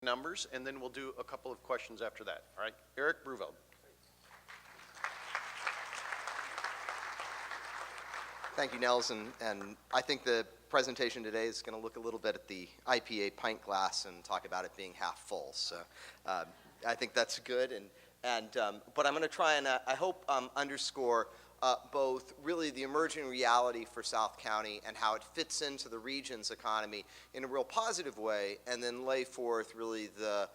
numbers, and then we'll do a couple of questions after that. All right, Eric Bruveld. Thank you, Nels, and I think the presentation today is going to look a little bit at the IPA pint glass and talk about it being half full. So I think that's good, but I'm going to try and I hope underscore both really the emerging reality for South County and how it fits into the region's economy in a real positive way, and then lay forth really the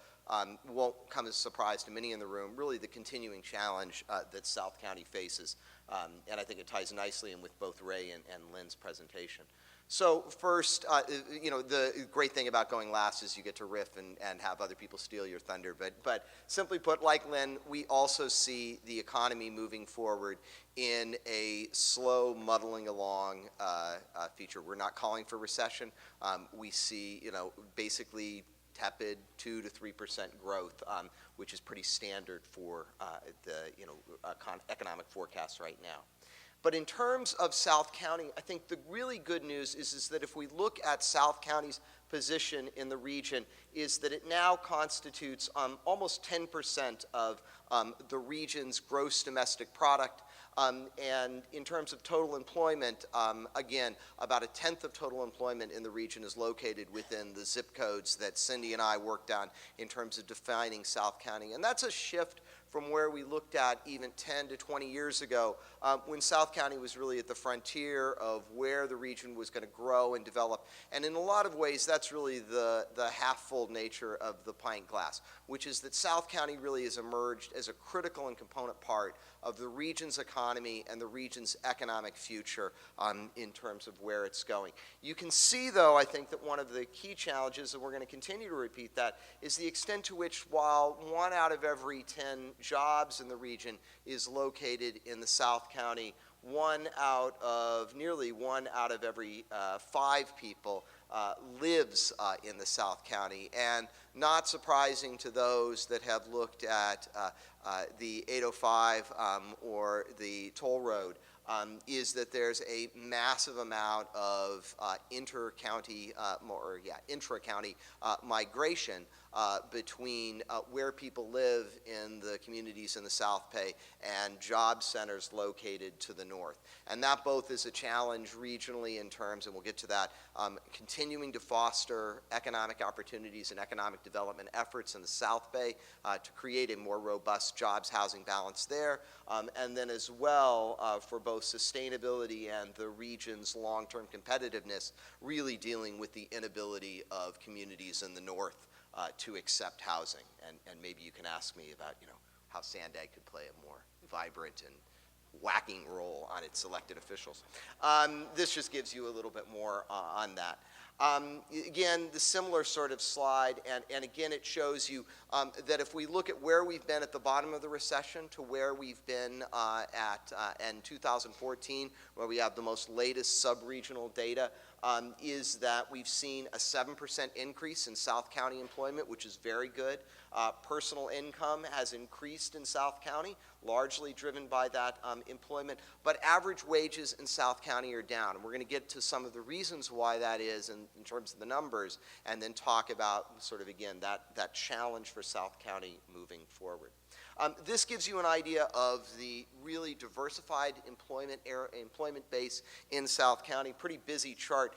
won't come as a surprise to many in the room, really the continuing challenge that South County faces. And I think it ties nicely in with both Ray and Lynn's presentation. So first, you know, the great thing about going last is you get to riff and have other people steal your thunder. But simply put, like Lynn, we also see the economy moving forward in a slow muddling along feature. We're not calling for recession. We see, you know, basically tepid 2 to 3% growth, which is pretty standard for the economic forecasts right now. But in terms of South County, I think the really good news is that if we look at South County's position in the region, is that it now constitutes almost 10% of the region's gross domestic product. And in terms of total employment, again, about 1/10 of total employment in the region is located within the zip codes that Cindy and I worked on in terms of defining South County. And that's a shift from where we looked at even 10 to 20 years ago, when South County was really at the frontier of where the region was going to grow and develop. And in a lot of ways, that's really the half-full nature of the pint glass, which is that South County really has emerged as a critical and component part of the region's economy and the region's economic future in terms of where it's going. You can see, though, I think that one of the key challenges, and we're going to continue to repeat that, is the extent to which, while 1 out of every 10 jobs in the region is located in the South County, nearly one out of every 5 people lives in the South County. And not surprising to those that have looked at the 805 or the toll road, is that there's a massive amount of intra-county migration between where people live in the communities in the South Bay and job centers located to the north. And that both is a challenge regionally in terms, and we'll get to that, continuing to foster economic opportunities and economic development efforts in the South Bay to create a more robust jobs housing balance there, and then as well for both sustainability and the region's long-term competitiveness, really dealing with the inability of communities in the north to accept housing. And maybe you can ask me about, you know, how Sandag could play a more vibrant and whacking role on its elected officials. This just gives you a little bit more on that. Again, the similar sort of slide, and again, it shows you that if we look at where we've been at the bottom of the recession to where we've been in 2014, where we have the most latest sub-regional data, is that we've seen a 7% increase in South County employment, which is very good. Personal income has increased in South County, largely driven by that employment, but average wages in South County are down. And we're going to get to some of the reasons why that is in terms of the numbers, and then talk about sort of, again, that challenge for South County moving forward. This gives you an idea of the really diversified employment base in South County. Pretty busy chart,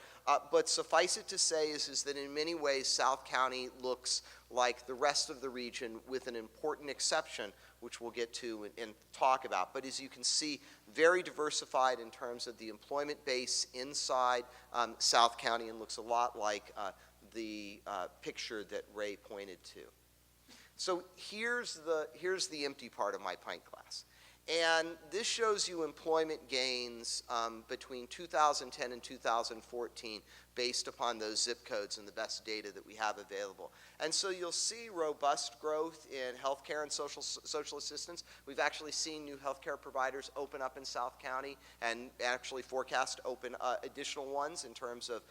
but suffice it to say is that in many ways South County looks like the rest of the region, with an important exception, which we'll get to and talk about. But as you can see, very diversified in terms of the employment base inside South County, and looks a lot like the picture that Ray pointed to. So here's the empty part of my pint glass. And this shows you employment gains between 2010 and 2014 based upon those zip codes and the best data that we have available. And so you'll see robust growth in healthcare and social assistance. We've actually seen new healthcare providers open up in South County, and actually forecast to open additional ones in terms of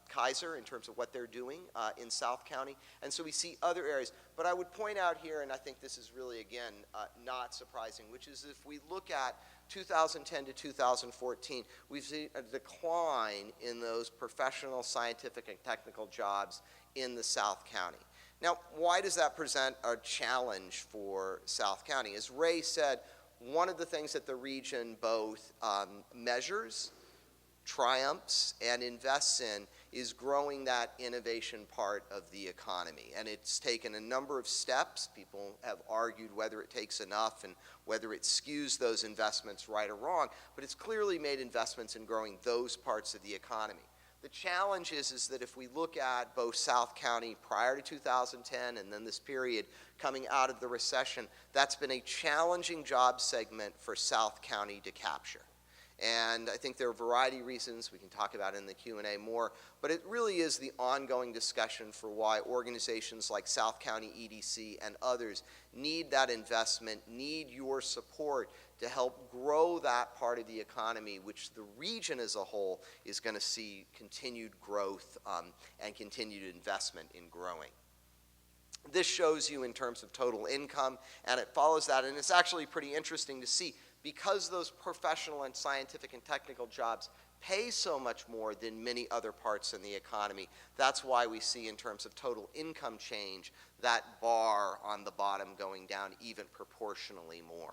Kaiser, in terms of what they're doing in South County. And so we see other areas. But I would point out here, and I think this is really, again, not surprising, which is if we look at 2010 to 2014, we've seen a decline in those professional, scientific, and technical jobs in the South County. Now, why does that present a challenge for South County? As Ray said, one of the things that the region both measures, triumphs, and invests in is growing that innovation part of the economy. And it's taken a number of steps. People have argued whether it takes enough and whether it skews those investments right or wrong, but it's clearly made investments in growing those parts of the economy. The challenge is that if we look at both South County prior to 2010 and then this period coming out of the recession, that's been a challenging job segment for South County to capture. And I think there are a variety of reasons we can talk about in the Q&A more, but it really is the ongoing discussion for why organizations like South County EDC and others need that investment, need your support to help grow that part of the economy, which the region as a whole is going to see continued growth and continued investment in growing. This shows you in terms of total income, and it follows that, and it's actually pretty interesting to see because those professional and scientific and technical jobs pay so much more than many other parts in the economy. That's why we see in terms of total income change, that bar on the bottom going down even proportionally more.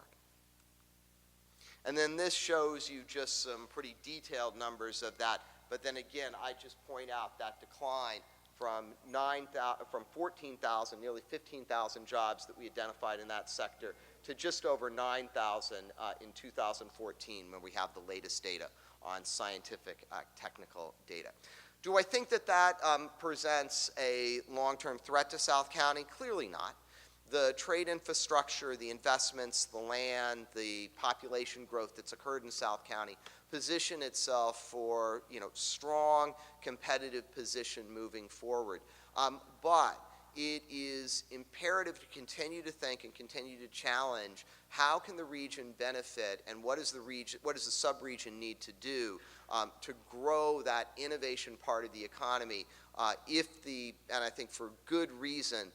And then this shows you just some pretty detailed numbers of that. But then again, I just point out that decline from 14,000, nearly 15,000 jobs that we identified in that sector to just over 9,000 in 2014 when we have the latest data on scientific technical data. Do I think that that presents a long-term threat to South County? Clearly not. The trade infrastructure, the investments, the land, the population growth that's occurred in South County position itself for strong competitive position moving forward. But it is imperative to continue to think and continue to challenge how can the region benefit and what does the sub-region need to do to grow that innovation part of the economy and I think for good reason,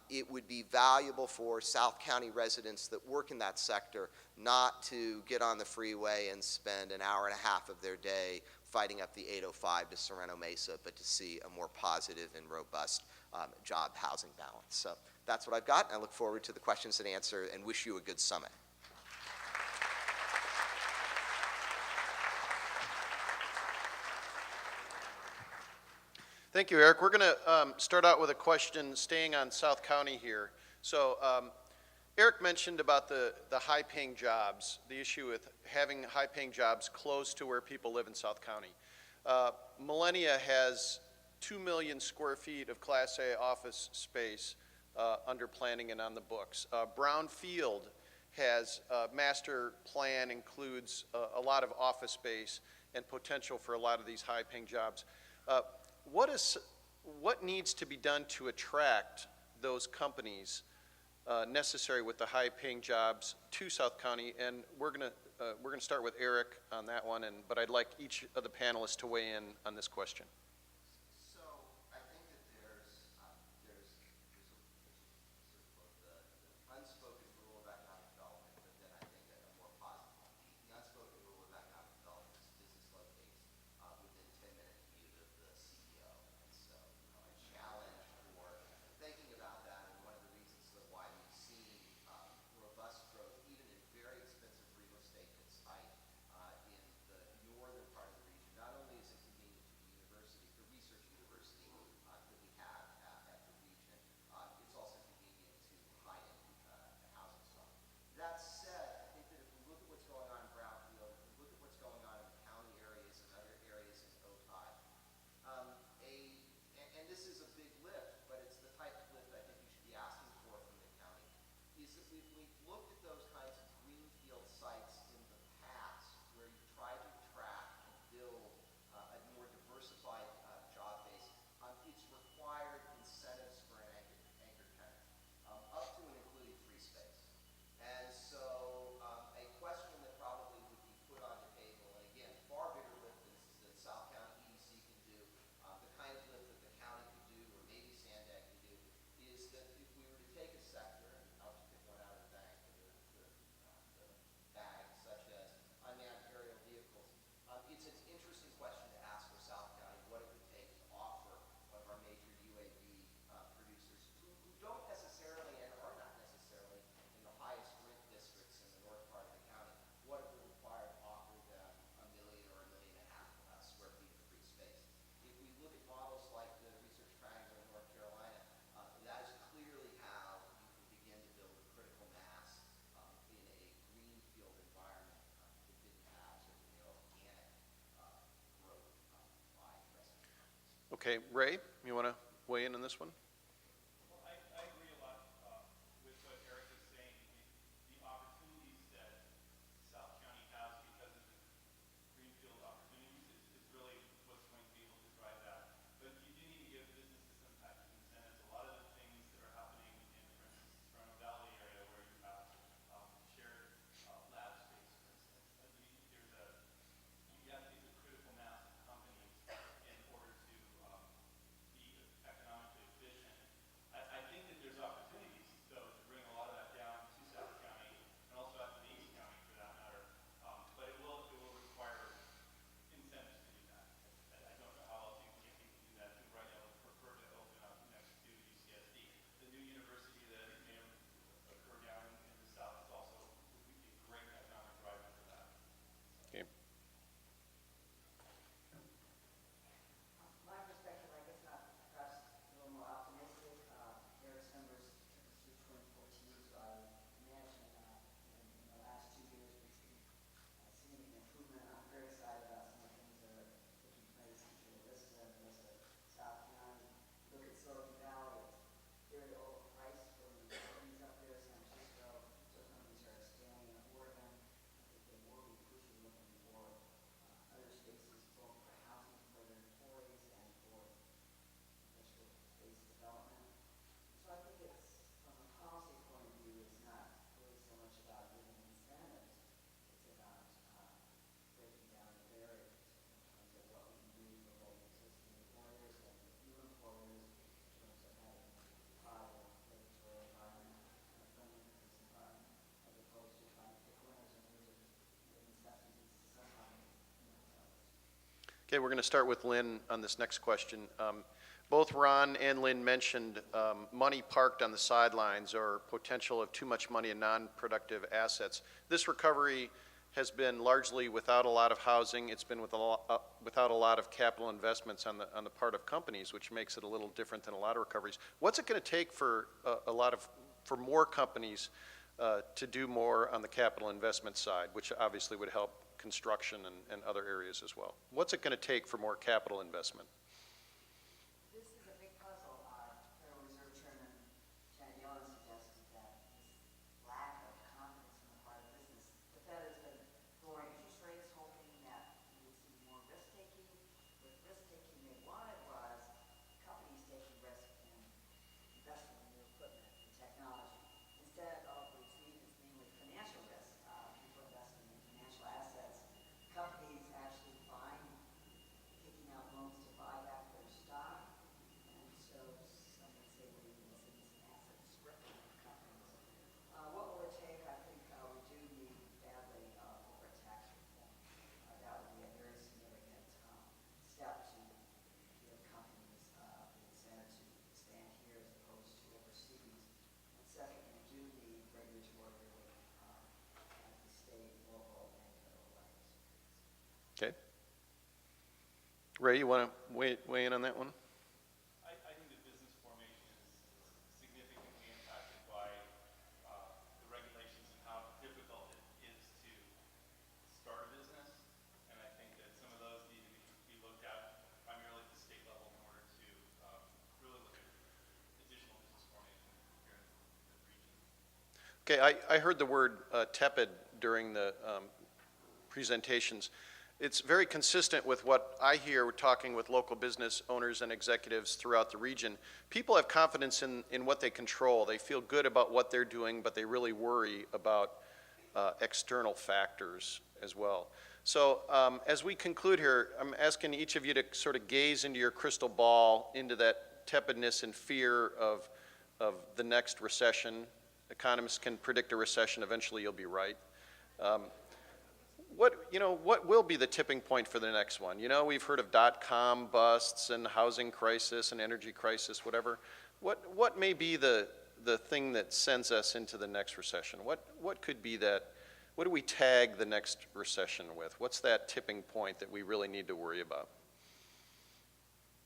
it would be valuable for South County residents that work in that sector not to get on the freeway and spend an hour and a half of their day fighting up the 805 to Sorrento Mesa, but to see a more positive and robust job housing balance. So that's what I've got. I look forward to the questions and answer and wish you a good summit. Thank you, Eric. We're going to start out with a question staying on South County here. So Eric mentioned about the high-paying jobs, the issue with having high-paying jobs close to where people live in South County. Millennia has 2 million square feet of Class A office space under planning and on the books. Brownfield has master plan, includes a lot of office space and potential for a lot of these high-paying jobs. What needs to be done to attract those companies necessary with the high-paying jobs to South County? And we're gonna start with Eric on that one, but I'd like each of the panelists to weigh in on this question. So I think that there's the unspoken rule of economic development, but then I think a more positive one. The unspoken rule of economic development is business locates within 10-minute commute of the CEO. And so a challenge for thinking about that, and one of the reasons why we've seen robust growth, even in very expensive real estate that's tight in the northern part of the region. Not only is it convenient to the university, the research university that we have at the region, it's also convenient to high-end housing stock. That said, I think that if we look at what's going on in Brownfield, if we look at what's going on in the county areas and other areas in OTI, and this is a big lift, but it's the type of lift I think you should be asking for from the county, is that we've looked at those kinds of greenfield sites in the past where you try to attract and build a more diversified job base. It's required incentives for an anchor tenant, up to and including free space. And so a question that probably would be put on the table, and again, far bigger lift than South County EDC can do, the kind of lift that the county could do, or maybe SCEDC could do, is that if we were to take a sector, and I'll just pick one out of the bank, the Okay, Ray, you want to weigh in on this one? Well, I agree a lot with what Eric is saying. The opportunities that South County has because of the greenfield opportunities is really what's going to be able to drive that. But you do need to give businesses some type of incentives. A lot of the things that are happening in, for instance, the Toronto Valley area where you have shared lab space, for instance, you have to get the critical mass of companies in order to be economically efficient. I think that there's opportunities, though, to bring a lot of that down to South County and also out to the East County, for that matter. But it will require incentives to do that. I don't know how else you can do that. People right now would prefer to open up next to UCSD. The new university that may occur down in the south is also would be a great economic driver for that. Okay. My perspective, I guess, perhaps a little more optimistic. Eric's numbers took us through 2014, so I imagine in the last 2 years we've seen a significant improvement. I'm very excited about some of the things that are taking place in Chula Vista and the rest of South County. Look at Silicon Valley; it's very overpriced for the companies up there. San Francisco, so companies are expanding in Oregon. I think they will be crucially looking for other spaces, both for housing for their employees and for industrial space development. So I think it's, from a policy point of view, it's not really so much about giving incentives. It's about breaking down the barriers in terms of what we can do for both existing employers and new employers in terms of having a positive regulatory environment and a friendly business environment, as opposed to trying to pick winners and losers, giving subsidies to some companies and not to others. Okay, we're going to start with Lynn on this next question. Both Ron and Lynn mentioned money parked on the sidelines or potential of too much money in non-productive assets. This recovery has been largely without a lot of housing. It's been without a lot of capital investments on the part of companies, which makes it a little different than a lot of recoveries. What's it going to take for for more companies to do more on the capital investment side, which obviously would help construction and other areas as well? What's it going to take for more capital investment? This is a big puzzle. Federal Reserve Chairman Janet Yellen suggested that this lack of confidence on the part of business, the Fed has been lowering interest rates, hoping that we would see more risk-taking. With risk-taking they wanted was companies taking risk and investing in new equipment and technology. Instead of what it's needed is mainly financial risk, people investing in financial assets, companies actually taking out loans to buy back their stock. And so some would say we're even seeing some asset stripping of companies. What will it take? I think we do need badly corporate tax reform. That would be a very significant step to give companies the incentive to expand here as opposed to overseas. And second, we do need regulatory relief at the state, local, and federal levels. Okay. Ray, you want to weigh in on that one? I think that business formation is significantly impacted by the regulations and how difficult it is to start a business. And I think that some of those need to be looked at primarily at the state level in order to really look at additional business formation here in the region. Okay, I heard the word tepid during the presentations. It's very consistent with what I hear talking with local business owners and executives throughout the region. People have confidence in what they control. They feel good about what they're doing, but they really worry about external factors as well. So as we conclude here, I'm asking each of you to sort of gaze into your crystal ball, into that tepidness and fear of the next recession. Economists can predict a recession. Eventually you'll be right. What will be the tipping point for the next one? You know, we've heard of dot-com busts and housing crisis and energy crisis, whatever. What may be the thing that sends us into the next recession? What could be that? What do we tag the next recession with? What's that tipping point that we really need to worry about?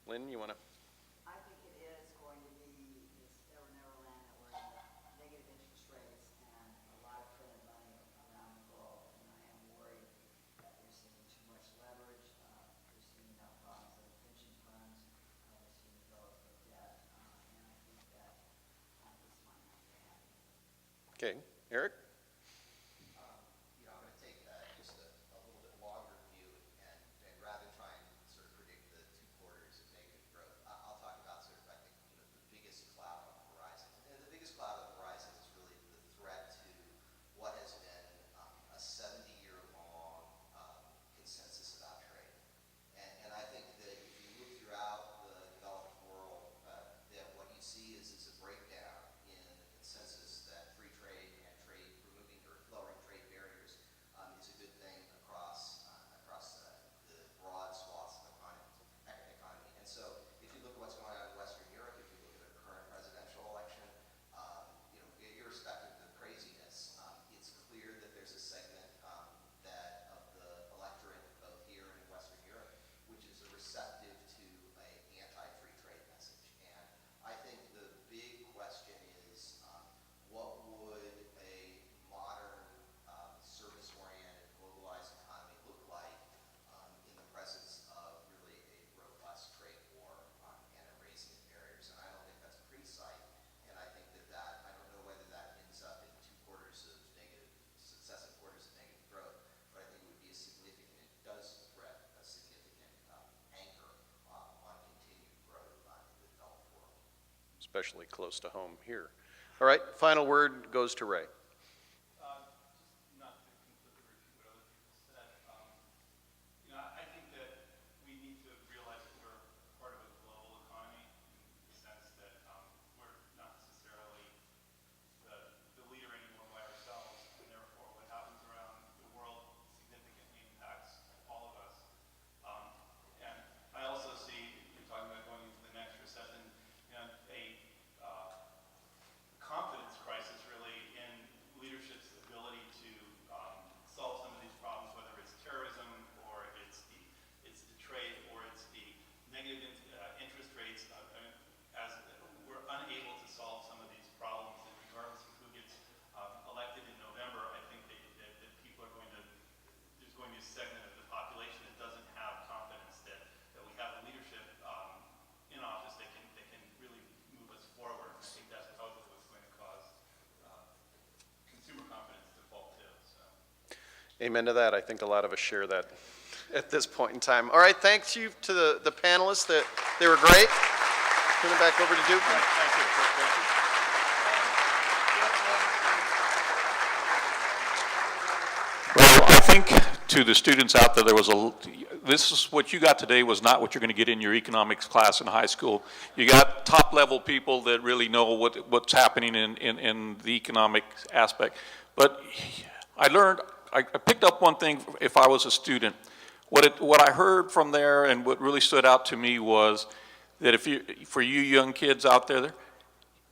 Lynn, you want to? I think it is going to be this never land that we're in negative interest rates and a lot of printed money around the globe. And I am worried that we're seeing too much leverage. We're seeing problems in pension funds Okay, Eric? You know, I'm going to take just a little bit longer view, and rather than try and sort of predict the 2 quarters of negative growth, I'll talk about sort of, I think, you know, the biggest cloud on the horizon. And the biggest cloud on the horizon is really the threat to what has been a 70-year-long consensus about trade. And I think that if you look throughout the developed world, that what you see is a breakdown in the consensus that free trade and trade, removing or lowering trade barriers is a good thing across the broad swaths of economy. And so if you look at what's going on in Western Europe, if you look at the current presidential election, you know, irrespective of the craziness, it's clear that there's a segment that of the electorate, both here and in Western Europe, which is receptive to an anti-free trade message. And I think the big question is, what would a modern, service-oriented, globalized economy look like in the presence of really a robust trade war and a raising of barriers? And I don't think that's a pretty sight. And I think that I don't know whether that ends up in 2 quarters of successive quarters of negative growth, but I think it would be a significant, it does threat a significant anchor on continued growth in the developed world. Especially close to home here. All right, final word goes to Ray. Just not to completely repeat what other people said, you know, I think that we need to realize that we're part of a global economy in the sense that we're not necessarily the leader anymore by ourselves, and therefore what happens around the world significantly impacts all of us. And I also see, you're talking about going into the next recession, you know, a confidence crisis really in leadership's ability to solve some of these problems, whether it's terrorism or it's the trade or it's the negative interest rates. As we're unable to solve some of these problems, and regardless of who gets elected in November, I think that people are going to, there's going to be a segment of the population that doesn't have confidence that we have a leadership in office that can really move us forward. I think that's probably what's going to cause consumer confidence to fall too. So. Amen to that. I think a lot of us share that at this point in time. All right, thanks you to the panelists. They were great. Turn it back over to Duke. Thank you. Well, I think to the students out there, this is what you got today was not what you're going to get in your economics class in high school. You got top level people that really know what's happening in the economic aspect. But I picked up one thing if I was a student. What I heard from there and what really stood out to me was that for you young kids out there,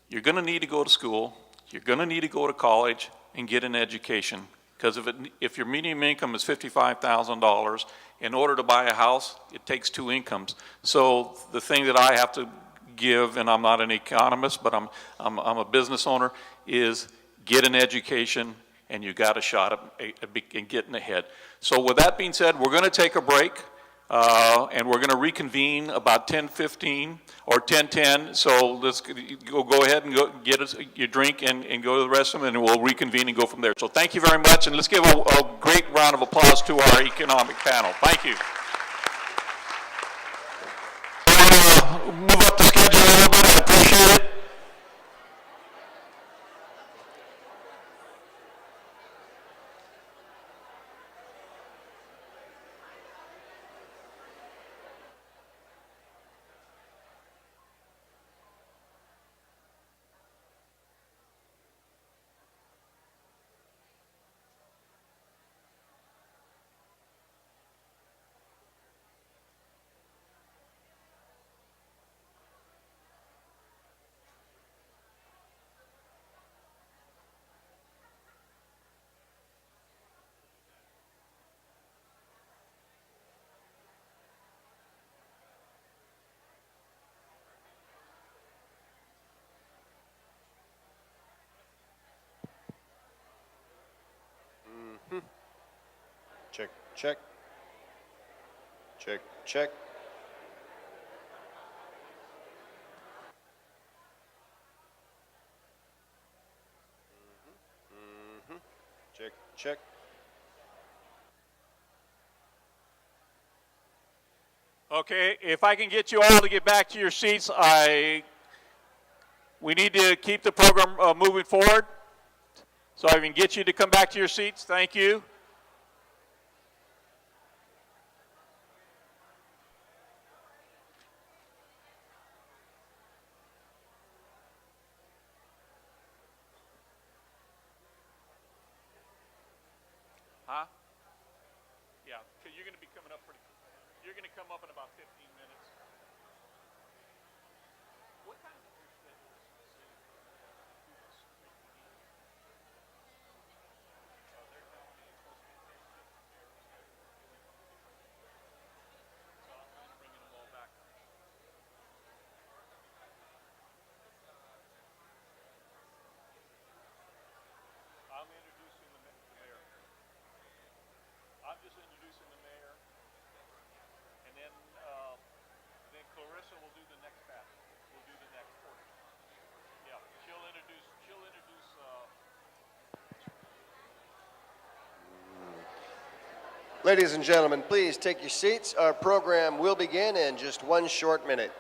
you're going to need to go to school, you're going to need to go to college and get an education. Because if your median income is $55,000, in order to buy a house, it takes 2 incomes. So the thing that I have to give, and I'm not an economist, but I'm a business owner, is get an education, and you got a shot at getting ahead. So with that being said, we're going to take a break. And we're going to reconvene about 10:15 or 10:10. So let's go ahead and go get us your drink and go to the restroom, and we'll reconvene and go from there. So thank you very much, and let's give a great round of applause to our economic panel. Thank you. Move up the schedule a little bit. I appreciate it. Check, check. Check, check. Check, check. Okay, if I can get you all to get back to your seats, we need to keep the program moving forward. So I can get you to come back to your seats. Thank you. Huh? Yeah, because you're going to be coming up you're going to come up in about 15 minutes. What time is your schedule? They're telling me it's supposed to be 10 so I'm just bringing them all back. I'm introducing the mayor. I'm just introducing the mayor, and then Clarissa will do the next batch. We'll do the next portion. Yeah, she'll introduce. Ladies and gentlemen, please take your seats. Our program will begin in just one short minute.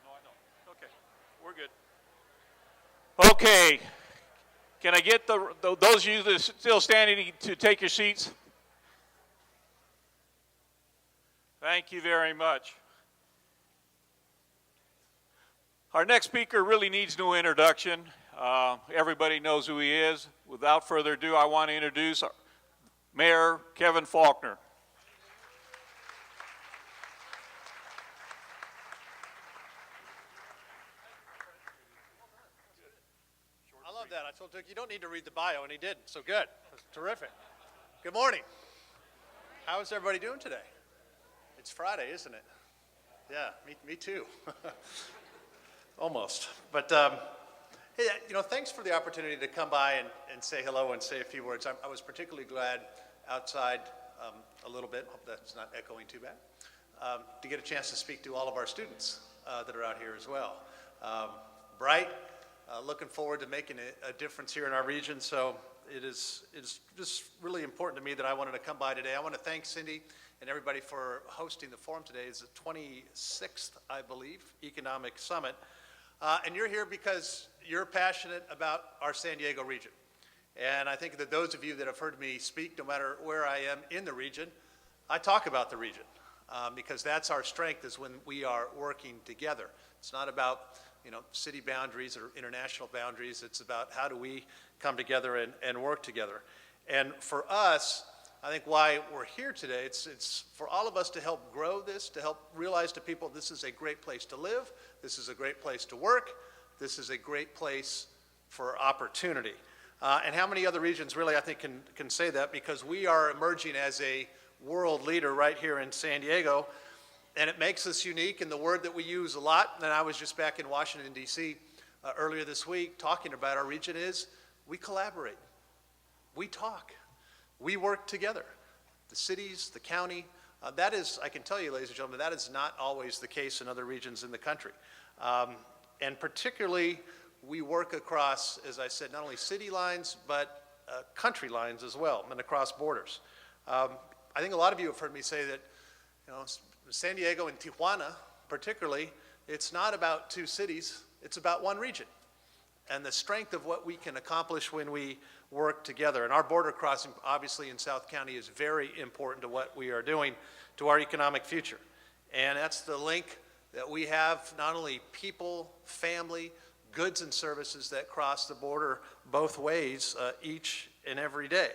No, I know. Okay, we're good. Okay, can I get those of you that are still standing to take your seats? Thank you very much. Our next speaker really needs no introduction. Everybody knows who he is. Without further ado, I want to introduce Mayor Kevin Faulkner. I love that. I told Dick, you don't need to read the bio, and he did. So good. That's terrific. Good morning. How is everybody doing today? It's Friday, isn't it? Yeah, me too. Almost. But, hey, thanks for the opportunity to come by and say hello and say a few words. I was particularly glad outside a little bit, hope that's not echoing too bad, to get a chance to speak to all of our students that are out here as well. Bright. Looking forward to making a difference here in our region. So it's just really important to me that I wanted to come by today. I want to thank Cindy and everybody for hosting the forum today. It's the 26th, I believe, Economic Summit. And you're here because you're passionate about our San Diego region. And I think that those of you that have heard me speak, no matter where I am in the region, I talk about the region because that's our strength is when we are working together. It's not about city boundaries or international boundaries. It's about how do we come together and work together. And for us, I think why we're here today, it's for all of us to help grow this, to help realize to people this is a great place to live, this is a great place to work, this is a great place for opportunity. And how many other regions really I think can say that, because we are emerging as a world leader right here in San Diego. And it makes us unique, and the word that we use a lot, and I was just back in Washington, D.C. Earlier this week talking about our region is we collaborate, we talk, we work together. The cities, the county, that is, I can tell you, ladies and gentlemen, that is not always the case in other regions in the country. And particularly, we work across, as I said, not only city lines, but country lines as well, and across borders. I think a lot of you have heard me say that, San Diego and Tijuana, particularly, it's not about two cities, it's about one region. And the strength of what we can accomplish when we work together. And our border crossing, obviously, in South County is very important to what we are doing to our economic future. And that's the link that we have, not only people, family, goods and services that cross the border both ways each and every day.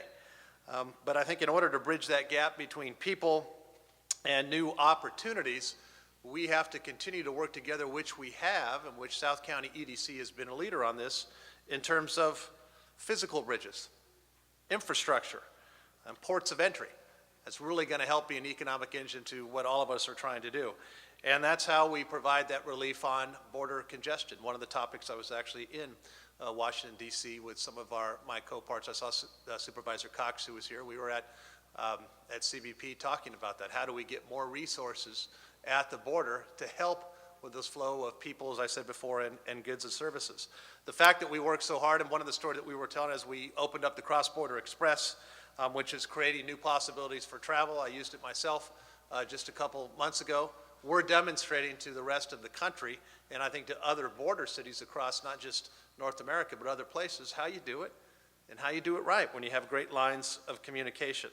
But I think in order to bridge that gap between people and new opportunities, we have to continue to work together, which we have, and which South County EDC has been a leader on this, in terms of physical bridges, infrastructure, and ports of entry. That's really going to help be an economic engine to what all of us are trying to do. And that's how we provide that relief on border congestion. One of the topics, I was actually in Washington, D.C. with some of my co-parts. I saw Supervisor Cox, who was here. We were at CBP talking about that. How do we get more resources at the border to help with this flow of people, as I said before, and goods and services? The fact that we work so hard, and one of the stories that we were telling as we opened up the Cross-Border Express, which is creating new possibilities for travel. I used it myself just a couple months ago. We're demonstrating to the rest of the country, and I think to other border cities across not just North America, but other places, how you do it and how you do it right when you have great lines of communication.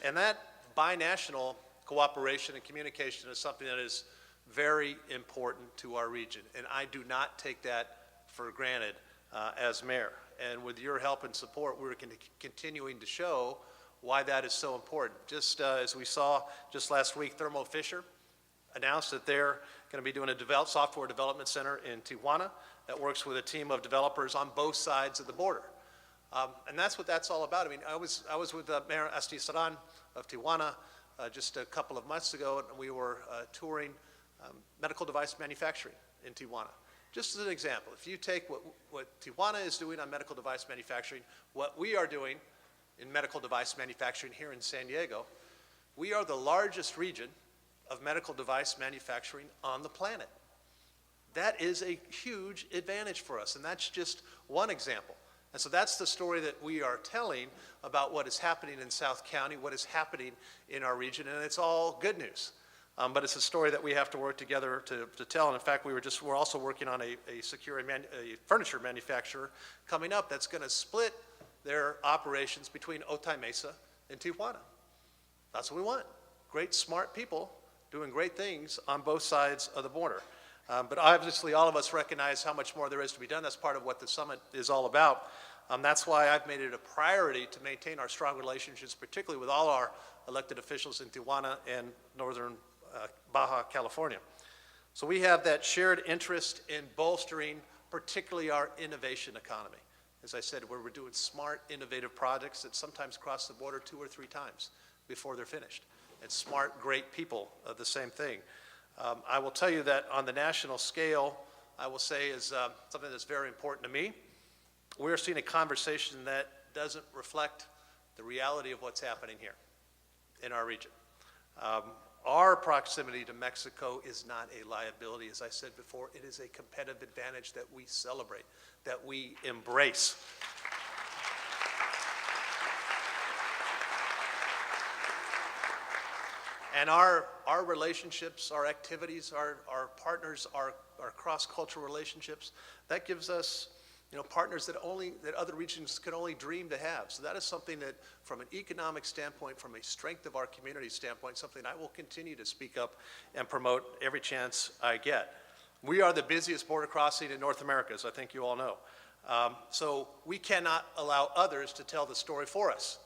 And that binational cooperation and communication is something that is very important to our region, and I do not take that for granted as mayor. And with your help and support, we're continuing to show why that is so important. Just as we saw just last week, Thermo Fisher announced that they're going to be doing a software development center in Tijuana that works with a team of developers on both sides of the border. And that's what that's all about. I mean, I was with Mayor Estesaran of Tijuana just a couple of months ago, and we were touring medical device manufacturing in Tijuana. Just as an example, if you take what Tijuana is doing on medical device manufacturing, what we are doing in medical device manufacturing here in San Diego, we are the largest region of medical device manufacturing on the planet. That is a huge advantage for us, and that's just one example. And so that's the story that we are telling about what is happening in South County, what is happening in our region, and it's all good news. But it's a story that we have to work together to tell. And in fact, we're also working on a furniture manufacturer coming up that's going to split their operations between Otay Mesa and Tijuana. That's what we want. Great, smart people doing great things on both sides of the border. But obviously, all of us recognize how much more there is to be done. That's part of what the summit is all about. That's why I've made it a priority to maintain our strong relationships, particularly with all our elected officials in Tijuana and northern Baja California. So we have that shared interest in bolstering particularly our innovation economy. As I said, where we're doing smart, innovative projects that sometimes cross the border 2 or 3 times before they're finished. And smart, great people, the same thing. I will tell you that on the national scale, I will say is something that's very important to me. We're seeing a conversation that doesn't reflect the reality of what's happening here in our region. Our proximity to Mexico is not a liability, as I said before. It is a competitive advantage that we celebrate, that we embrace. And our relationships, our activities, our partners, our cross-cultural relationships, that gives us, partners that other regions could only dream to have. So that is something that, from an economic standpoint, from a strength of our community standpoint, something I will continue to speak up and promote every chance I get. We are the busiest border crossing in North America, as I think you all know. So we cannot allow others to tell the story for us.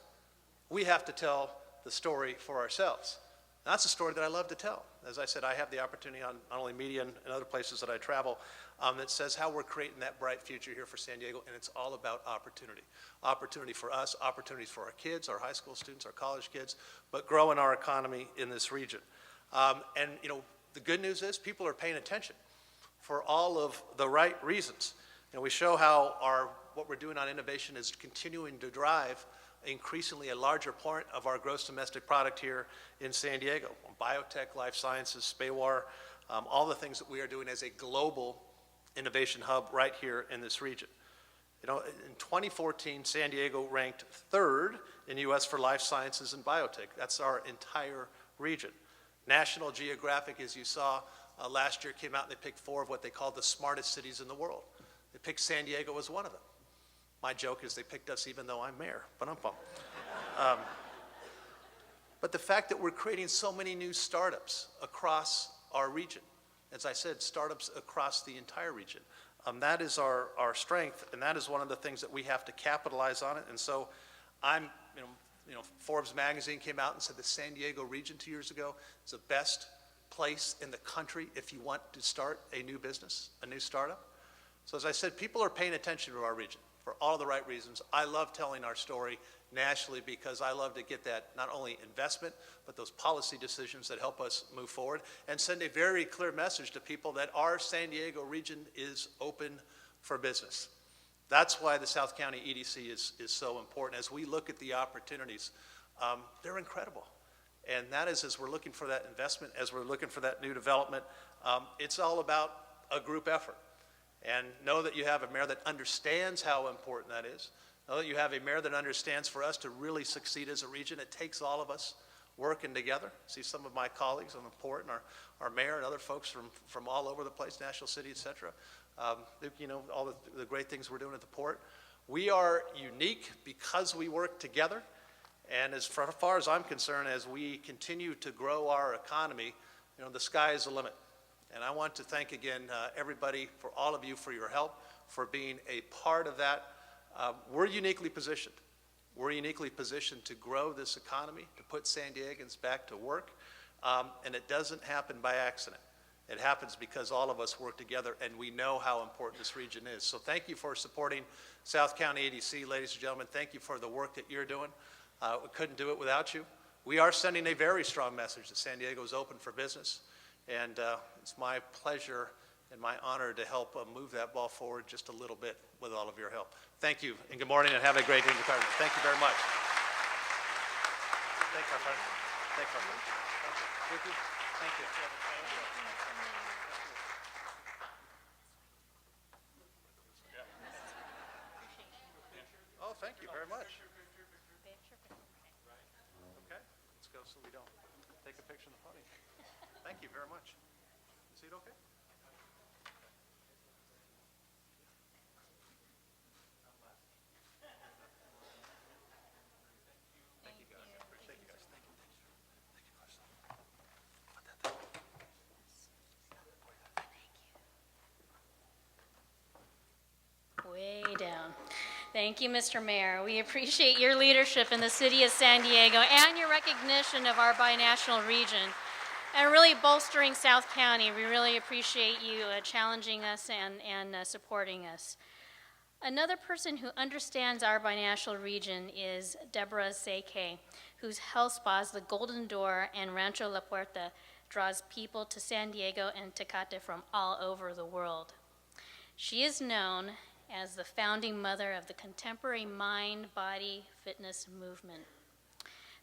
We have to tell the story for ourselves. And that's a story that I love to tell. As I said, I have the opportunity on not only media and other places that I travel that says how we're creating that bright future here for San Diego, and it's all about opportunity. Opportunity for us, opportunities for our kids, our high school students, our college kids, but growing our economy in this region. And the good news is people are paying attention for all of the right reasons. We show how what we're doing on innovation is continuing to drive increasingly a larger part of our gross domestic product here in San Diego. Biotech, life sciences, SPAWAR, all the things that we are doing as a global innovation hub right here in this region. In 2014, San Diego ranked 3rd in U.S. for life sciences and biotech. That's our entire region. National Geographic, as you saw last year, came out and they picked 4 of what they call the smartest cities in the world. They picked San Diego as one of them. My joke is they picked us even though I'm mayor, but I'm bummed. But the fact that we're creating so many new startups across our region, as I said, startups across the entire region, that is our strength, and that is one of the things that we have to capitalize on it. And so Forbes magazine came out and said the San Diego region 2 years ago is the best place in the country if you want to start a new business, a new startup. So as I said, people are paying attention to our region. for all the right reasons. I love telling our story nationally because I love to get that not only investment, but those policy decisions that help us move forward and send a very clear message to people that our San Diego region is open for business. That's why the South County EDC is so important. As we look at the opportunities, they're incredible. And that is, as we're looking for that investment, as we're looking for that new development, it's all about a group effort. And know that you have a mayor that understands how important that is. Know that you have a mayor that understands for us to really succeed as a region, it takes all of us working together. See some of my colleagues on the port and our mayor and other folks from all over the place, National City, et cetera. You know, all the great things we're doing at the port. We are unique because we work together. And as far as I'm concerned, as we continue to grow our economy, you know, the sky is the limit. And I want to thank again everybody, for all of you, for your help, for being a part of that. We're uniquely positioned. We're uniquely positioned to grow this economy, to put San Diegans back to work. And it doesn't happen by accident. It happens because all of us work together and we know how important this region is. So thank you for supporting South County EDC, ladies and gentlemen. Thank you for the work that you're doing. We couldn't do it without you. We are sending a very strong message that San Diego is open for business. And it's my pleasure and my honor to help move that ball forward just a little bit with all of your help. Thank you, and good morning, and have a great evening. Thank you very much. Thank you, our friend. Thank you, our friend. Thank you. Thank you. Oh, thank you very much. Okay, let's go so we don't take a picture in the podium. Thank you very much. Is it okay? Thank you, guys. Thank you, guys. Thank you. Thank you, guys. Put that there. Way down. Thank you, Mr. Mayor. We appreciate your leadership in the city of San Diego and your recognition of our binational region and really bolstering South County. We really appreciate you challenging us and supporting us. Another person who understands our binational region is Deborah Seike, whose health spas, the Golden Door and Rancho La Puerta, draws people to San Diego and Tecate from all over the world. She is known as the founding mother of the contemporary mind-body fitness movement.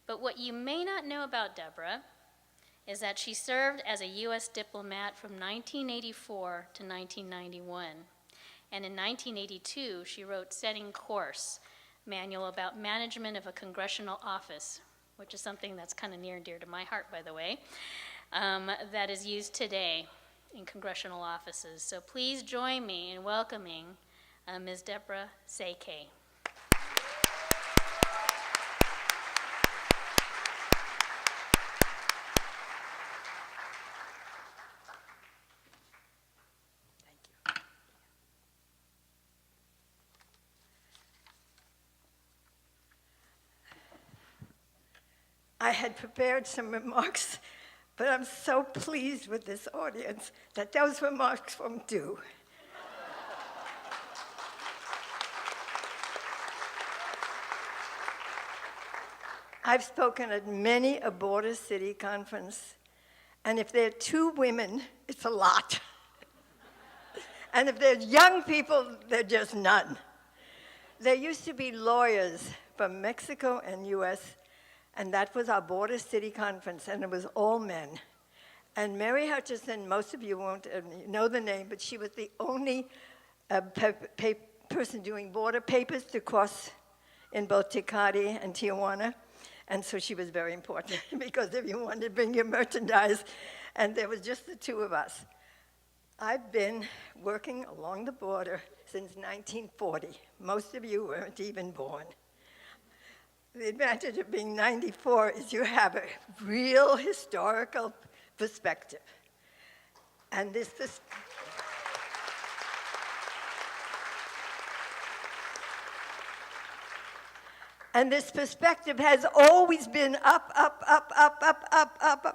But what you may not know about Deborah is that she served as a U.S. diplomat from 1984 to 1991. And in 1982, she wrote Setting Course, manual about management of a congressional office, which is something that's kind of near and dear to my heart, by the way, that is used today in congressional offices. So please join me in welcoming Ms. Deborah Seike. I had prepared some remarks, but I'm so pleased with this audience that those remarks won't do. I've spoken at many a border city conference, and if there are 2 women, it's a lot. And if there's young people, they're just none. There used to be lawyers from Mexico and US, and that was our border city conference, and it was all men. And Mary Hutchison, most of you won't know the name, but she was the only person doing border papers to cross in both Tecate and Tijuana. And so she was very important because if you wanted to bring your merchandise, and there was just the 2 of us. I've been working along the border since 1940. Most of you weren't even born. The advantage of being 94 is you have a real historical perspective. And this perspective has always been up,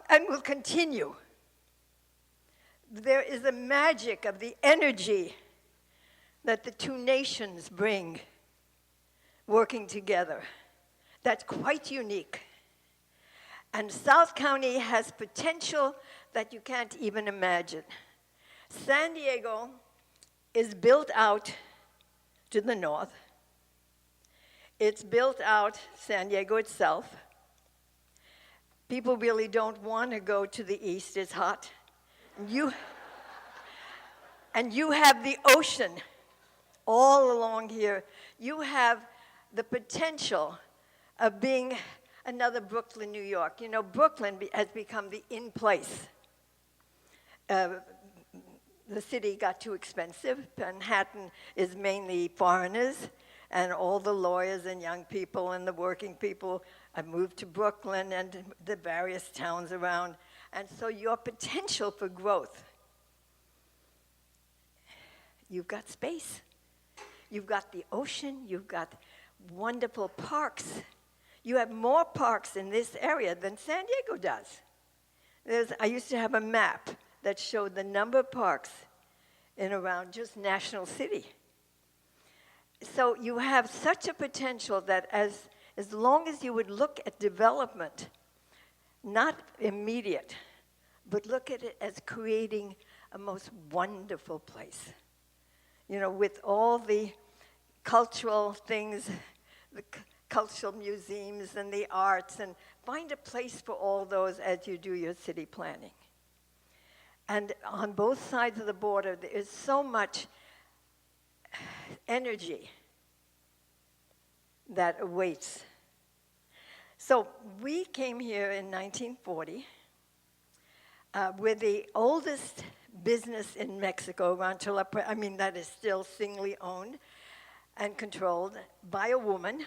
and will continue. There is a magic of the energy that the 2 nations bring working together. That's quite unique. And South County has potential that you can't even imagine. San Diego is built out to the north. It's built out, San Diego itself. People really don't want to go to the east, it's hot. And you have the ocean all along here. You have the potential of being another Brooklyn, New York. You know, Brooklyn has become the in place. The city got too expensive. Manhattan is mainly foreigners, and all the lawyers and young people and the working people have moved to Brooklyn and the various towns around. And so your potential for growth, you've got space. You've got the ocean. You've got wonderful parks. You have more parks in this area than San Diego does. I used to have a map that showed the number of parks in around just National City. So you have such a potential that as long as you would look at development, not immediate, but look at it as creating a most wonderful place. You know, with all the cultural things, the cultural museums and the arts, and find a place for all those as you do your city planning. And on both sides of the border, there is so much energy that awaits. So we came here in 1940. We're the oldest business in Mexico, that is still singly owned and controlled by a woman.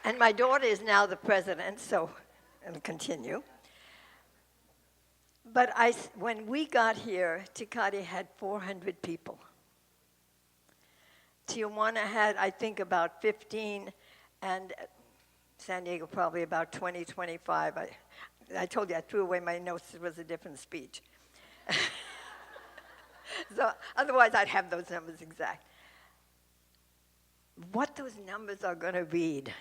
And my daughter is now the president, so it'll continue. But when we got here, Tecate had 400 people. Tijuana had, I think, about 15, and San Diego probably about 20, 25. I told you I threw away my notes. It was a different speech. So otherwise, I'd have those numbers exact. What those numbers are going to read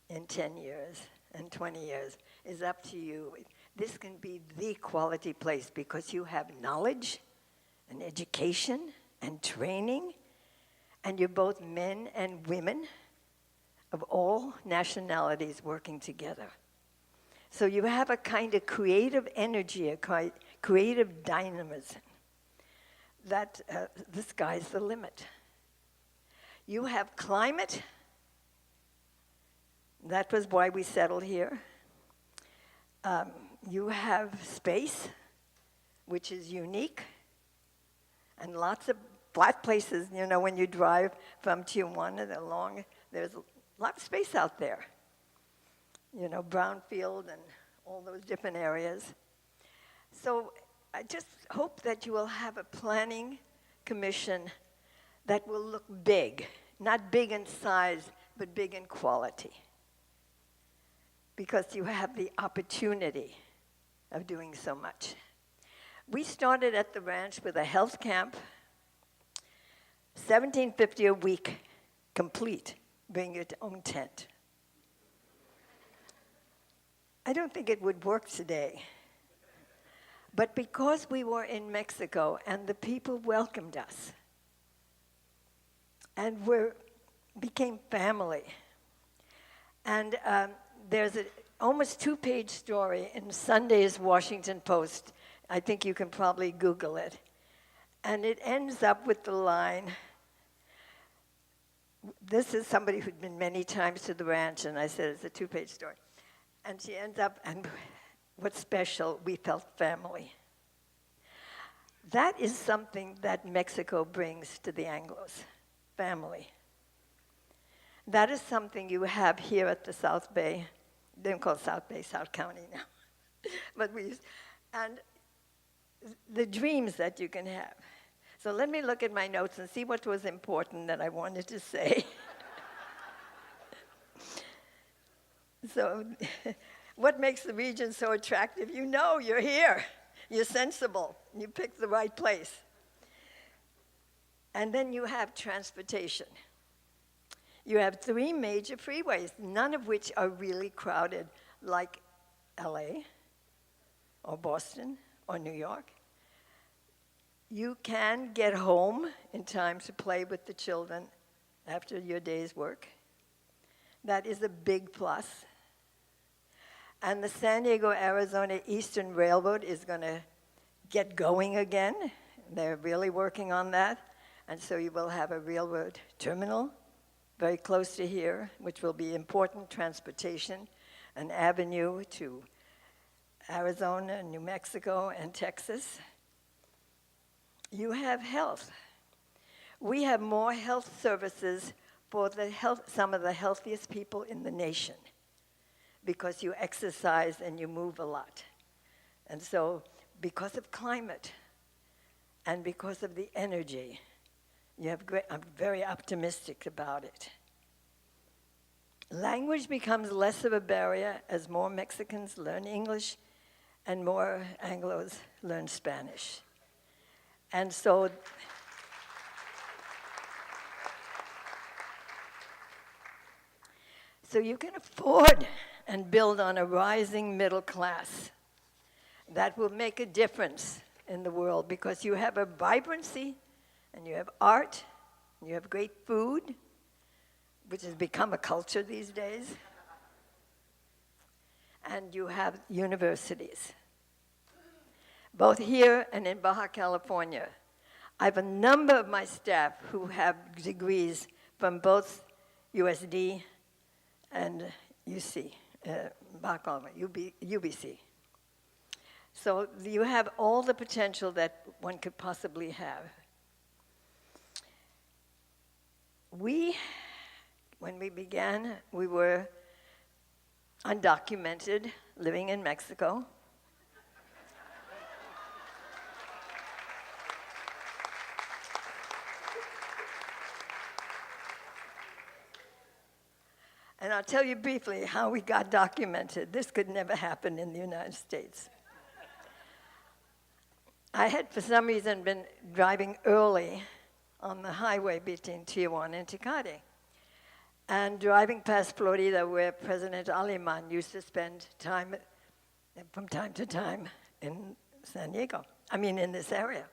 in 10 years and 20 years is up to you. This can be the quality place because you have knowledge and education and training, and you're both men and women of all nationalities working together. So you have a kind of creative energy, a creative dynamism that the sky's the limit. You have climate. That was why we settled here. You have space, which is unique, and lots of flat places. You know, when you drive from Tijuana there's a lot of space out there. You know, brownfield and all those different areas. So I just hope that you will have a planning commission that will look big, not big in size, but big in quality. Because you have the opportunity of doing so much. We started at the ranch with a health camp, $17.50 a week, complete. Bring your own tent. I don't think it would work today. But because we were in Mexico and the people welcomed us, and became family, and there's an almost two-page story in Sunday's Washington Post. I think you can probably Google it. And it ends up with the line, this is somebody who'd been many times to the ranch, and I said it's a two-page story. And she ends up, and what's special, we felt family. That is something that Mexico brings to the Anglos, family. That is something you have here at the South Bay. They don't call it South Bay, South County now. But and the dreams that you can have. So let me look at my notes and see what was important that I wanted to say. So what makes the region so attractive? You know, you're here. You're sensible. You picked the right place. And then you have transportation. You have 3 major freeways, none of which are really crowded like LA or Boston or New York. You can get home in time to play with the children after your day's work. That is a big plus. And the San Diego, Arizona Eastern Railroad is going to get going again. They're really working on that. And so you will have a railroad terminal very close to here, which will be important transportation, an avenue to Arizona, New Mexico, and Texas. You have health. We have more health services for some of the healthiest people in the nation because you exercise and you move a lot. And so because of climate and because of the energy, I'm very optimistic about it. Language becomes less of a barrier as more Mexicans learn English and more Anglos learn Spanish. And so you can afford and build on a rising middle class that will make a difference in the world because you have a vibrancy and you have art, and you have great food, which has become a culture these days, and you have universities, both here and in Baja California. I have a number of my staff who have degrees from both USD and UC, Baja California, UBC. So you have all the potential that one could possibly have. When we began, we were undocumented, living in Mexico. And I'll tell you briefly how we got documented. This could never happen in the United States. I had, for some reason, been driving early on the highway between Tijuana and Tecate, and driving past Florida, where President Aleman used to spend time from time to time in San Diego, in this area.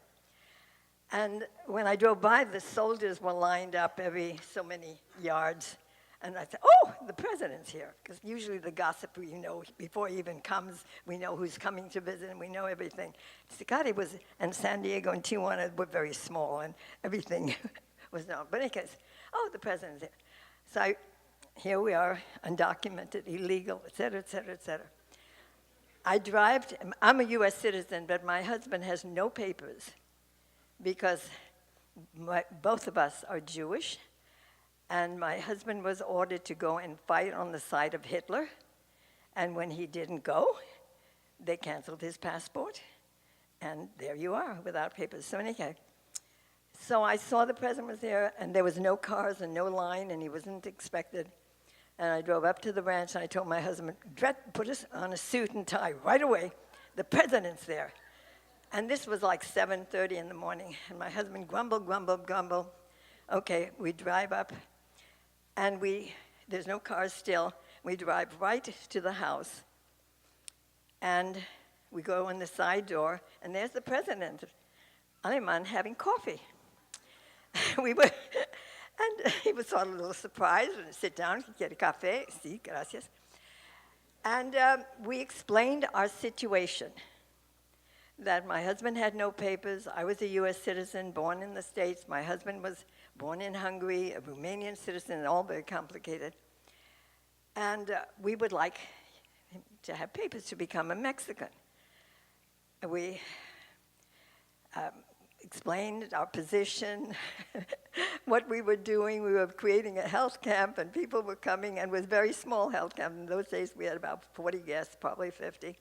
And when I drove by, the soldiers were lined up every so many yards. And I said, oh, the president's here. Because usually the gossip, before he even comes, we know who's coming to visit and we know everything. Tecate and San Diego and Tijuana were very small and everything was known. But in any case, oh, the president's here. So here we are, undocumented, illegal, et cetera, et cetera, et cetera. I'm a US citizen, but my husband has no papers because both of us are Jewish. And my husband was ordered to go and fight on the side of Hitler. And when he didn't go, they canceled his passport. And there you are, without papers. So I saw the president was there, and there was no cars and no line, and he wasn't expected. And I drove up to the ranch, and I told my husband, put us on a suit and tie right away. The president's there. And this was like 7:30 in the morning. And my husband grumbled. Okay, we drive up. And there's no cars still. We drive right to the house. And we go in the side door, and there's the president, Aleman, having coffee. And he was sort of a little surprised, and sit down, get a café, sí, gracias. And we explained our situation, that my husband had no papers. I was a US citizen, born in the States. My husband was born in Hungary, a Romanian citizen, and all very complicated. And we would like him to have papers to become a Mexican. We explained our position, what we were doing. We were creating a health camp, and people were coming, and it was a very small health camp. In those days, we had about 40 guests, probably 50.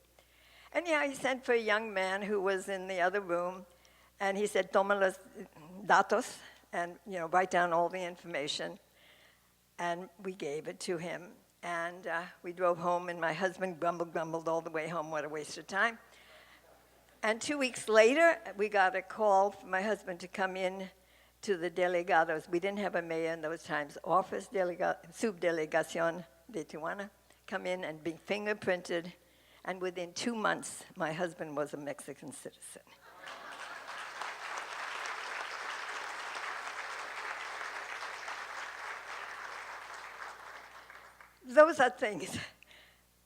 And he sent for a young man who was in the other room, and he said, toma los datos, and write down all the information. And we gave it to him, and we drove home, and my husband grumbled all the way home. What a waste of time. And 2 weeks later, we got a call from my husband to come in to the delegados. We didn't have a mayor in those times. Office Subdelegación de Tijuana, come in and be fingerprinted. And within 2 months, my husband was a Mexican citizen. Those are things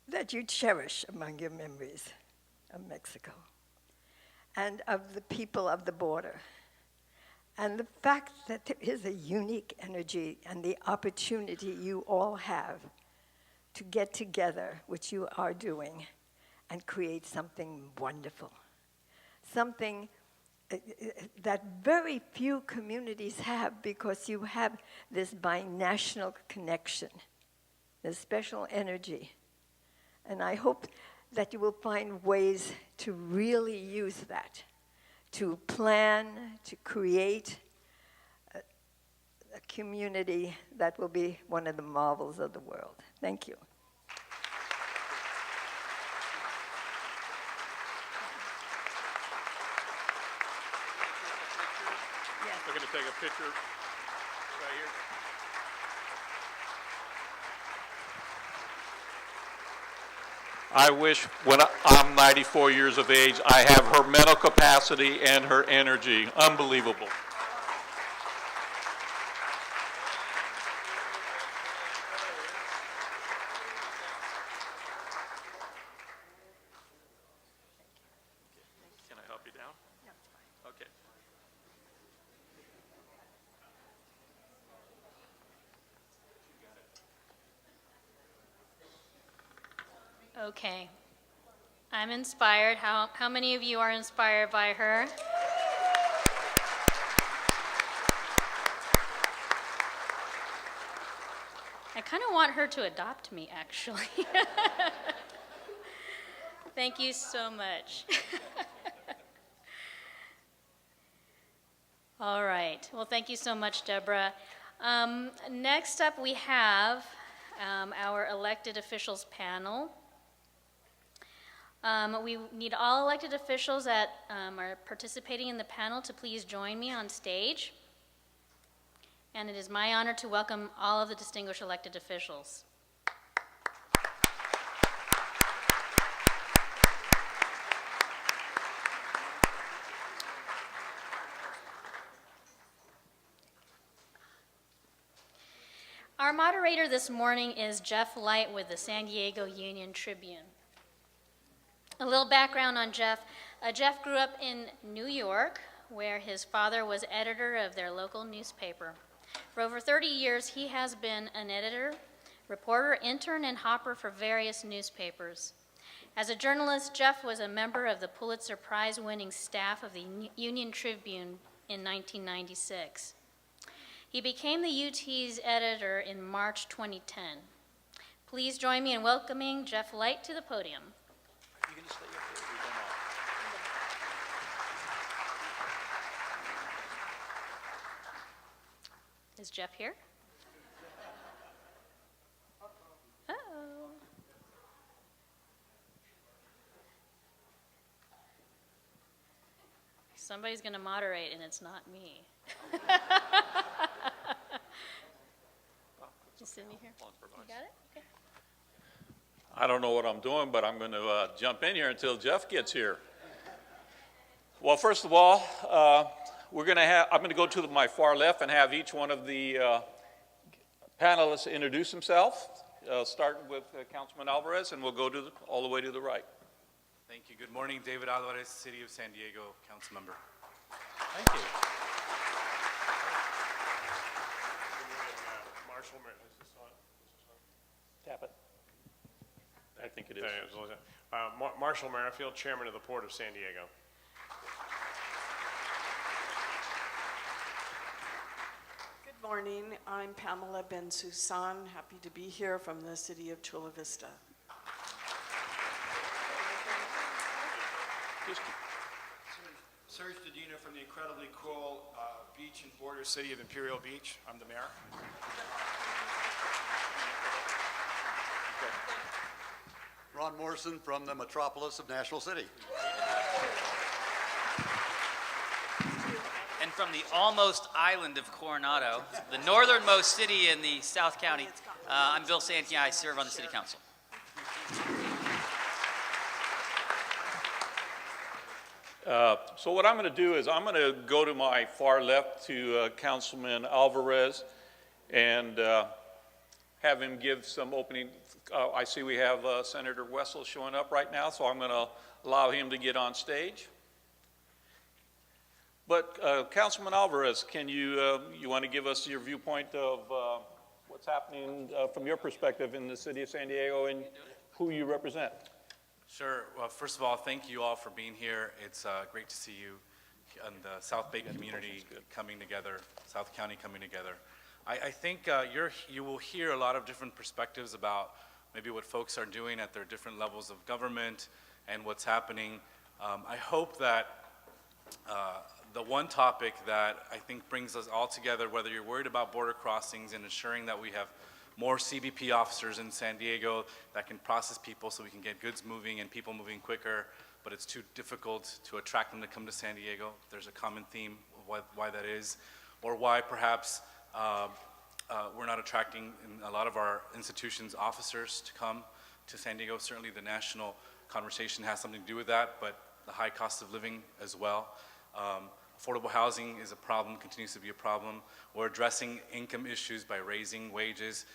that you cherish among your memories of Mexico and of the people of the border. And the fact that there is a unique energy and the opportunity you all have to get together, which you are doing, and create something wonderful. Something that very few communities have, because you have this binational connection, this special energy. And I hope that you will find ways to really use that, to plan, to create a community that will be one of the marvels of the world. Thank you. We're going to take a picture right here. I wish when I'm 94 years of age, I have her mental capacity and her energy. Unbelievable. Can I help you down? Okay. Okay. I'm inspired. How many of you are inspired by her? I kind of want her to adopt me, actually. Thank you so much. All right. Well, thank you so much, Deborah. Next up, we have our elected officials panel. We need all elected officials that are participating in the panel to please join me on stage. And it is my honor to welcome all of the distinguished elected officials. Our moderator this morning is Jeff Light with the San Diego Union Tribune. A little background on Jeff. Jeff grew up in New York, where his father was editor of their local newspaper. For over 30 years, he has been an editor, reporter, intern, and hopper for various newspapers. As a journalist, Jeff was a member of the Pulitzer Prize-winning staff of the Union Tribune in 1996. He became the UT's editor in March 2010. Please join me in welcoming Jeff Light to the podium. Are you going to stay up here? Is Jeff here? Uh-oh. Somebody's going to moderate, and it's not me. You sitting here? You got it? Okay. I don't know what I'm doing, but I'm going to jump in here until Jeff gets here. Well, first of all, I'm going to go to my far left and have each one of the panelists introduce himself. Start with Councilman Alvarez, and we'll go all the way to the right. Thank you. Good morning, David Alvarez, City of San Diego Council Member. Thank you. Marshall Mayor, is this on? Tap it. I think it is. Marshall Merrifield, Chairman of the Port of San Diego. Good morning. I'm Pamela Ben-Susan. Happy to be here from the city of Chula Vista. Serge Dedina from the incredibly cool beach and border city of Imperial Beach. I'm the mayor. Ron Morrison from the metropolis of National City. from the almost island of Coronado, the northernmost city in the South County. I'm Bill Santia. I serve on the City Council. So what I'm going to do is I'm going to go to my far left to Councilman Alvarez and have him give some opening. I see we have Senator Wessel showing up right now, so I'm going to allow him to get on stage. But Councilman Alvarez, can you want to give us your viewpoint of what's happening from your perspective in the city of San Diego and who you represent? Sure. Well, first of all, thank you all for being here. It's great to see you and the South Bay community coming together, South County coming together. I think you will hear a lot of different perspectives about maybe what folks are doing at their different levels of government and what's happening. I hope that the one topic that I think brings us all together, whether you're worried about border crossings and ensuring that we have more CBP officers in San Diego that can process people so we can get goods moving and people moving quicker, but it's too difficult to attract them to come to San Diego. There's a common theme of why that is, or why perhaps we're not attracting in a lot of our institutions officers to come to San Diego. Certainly the national conversation has something to do with that, but the high cost of living as well. Affordable housing is a problem, continues to be a problem. We're addressing income issues by raising wages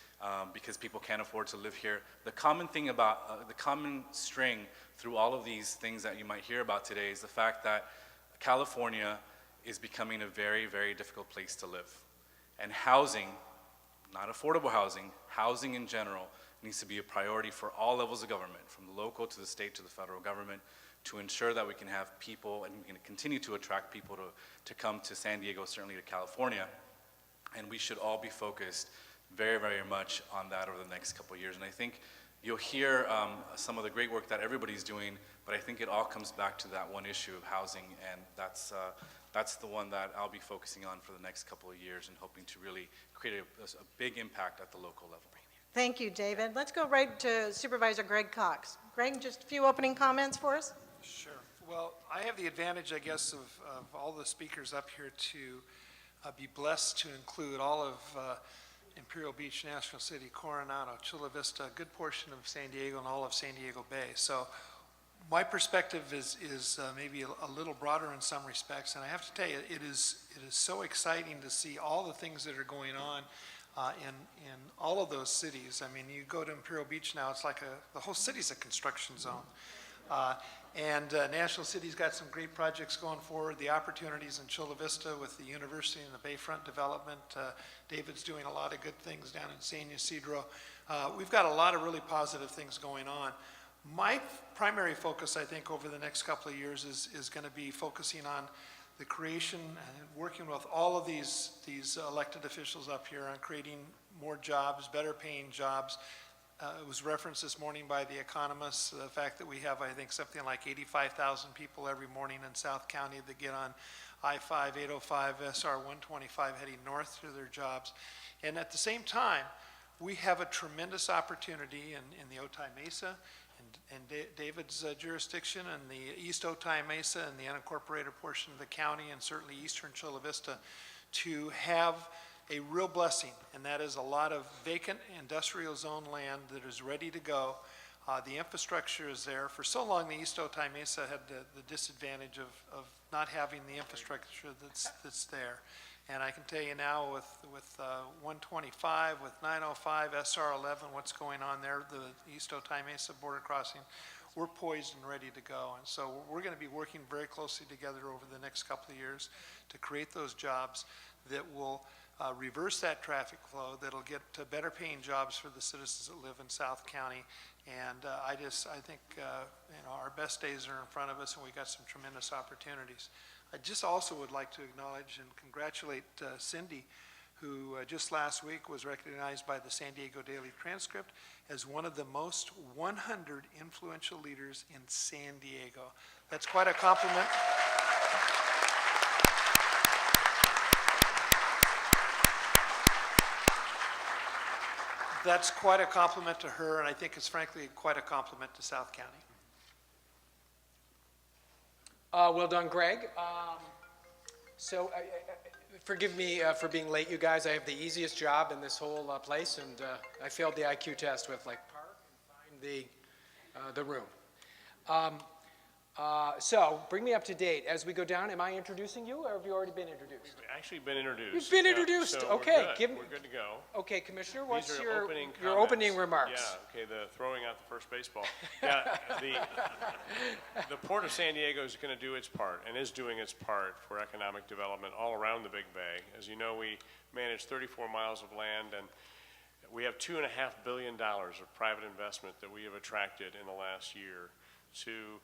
because people can't afford to live here. The common thing about, the common string through all of these things that you might hear about today is the fact that California is becoming a very, very difficult place to live. And housing, not affordable housing, housing in general needs to be a priority for all levels of government, from the local to the state to the federal government, to ensure that we can have people and we can continue to attract people to come to San Diego, certainly to California. And we should all be focused very, very much on that over the next couple of years. And I think you'll hear some of the great work that everybody's doing, but I think it all comes back to that one issue of housing, and that's the one that I'll be focusing on for the next couple of years and hoping to really create a big impact at the local level. Thank you, David. Let's go right to Supervisor Greg Cox. Greg, just a few opening comments for us? Sure. Well, I have the advantage, I guess, of all the speakers up here to be blessed to include all of Imperial Beach, National City, Coronado, Chula Vista, a good portion of San Diego, and all of San Diego Bay. So my perspective is maybe a little broader in some respects, and I have to tell you, it is so exciting to see all the things that are going on in all of those cities. I mean, you go to Imperial Beach now, it's like the whole city's a construction zone. And National City's got some great projects going forward. The opportunities in Chula Vista with the university and the Bayfront development. David's doing a lot of good things down in San Ysidro. We've got a lot of really positive things going on. My primary focus, I think, over the next couple of years is going to be focusing on the creation and working with all of these elected officials up here on creating more jobs, better paying jobs. It was referenced this morning by the economists, the fact that we have, I think, something like 85,000 people every morning in South County that get on I-5, 805, SR 125 heading north to their jobs. And at the same time, we have a tremendous opportunity in the Otay Mesa and David's jurisdiction and the East Otay Mesa and the unincorporated portion of the county and certainly eastern Chula Vista to have a real blessing, and that is a lot of vacant industrial zone land that is ready to go. The infrastructure is there. For so long, the East Otay Mesa had the disadvantage of not having the infrastructure that's there. And I can tell you now with 125, with 905, SR 11, what's going on there, the East Otay Mesa border crossing, we're poised and ready to go. And so we're going to be working very closely together over the next couple of years to create those jobs that will reverse that traffic flow, that'll get better paying jobs for the citizens that live in South County. And I think our best days are in front of us, and we've got some tremendous opportunities. I just also would like to acknowledge and congratulate Cindy, who just last week was recognized by the San Diego Daily Transcript as one of the most 100 influential leaders in San Diego. That's quite a compliment. That's quite a compliment to her, and I think it's frankly quite a compliment to South County. Well done, Greg. So, forgive me for being late, you guys. I have the easiest job in this whole place, and I failed the IQ test with like park and find the room. So, bring me up to date. As we go down, am I introducing you, or have you already been introduced? We've actually been introduced. You've been introduced. So Okay, we're good to go. Okay, Commissioner, what's These are your comments. opening remarks? Yeah, okay, the throwing out the first baseball. Yeah, the Port of San Diego is going to do its part and is doing its part for economic development all around the Big Bay. As you know, we manage 34 miles of land, and we have $2.5 billion of private investment that we have attracted in the last year to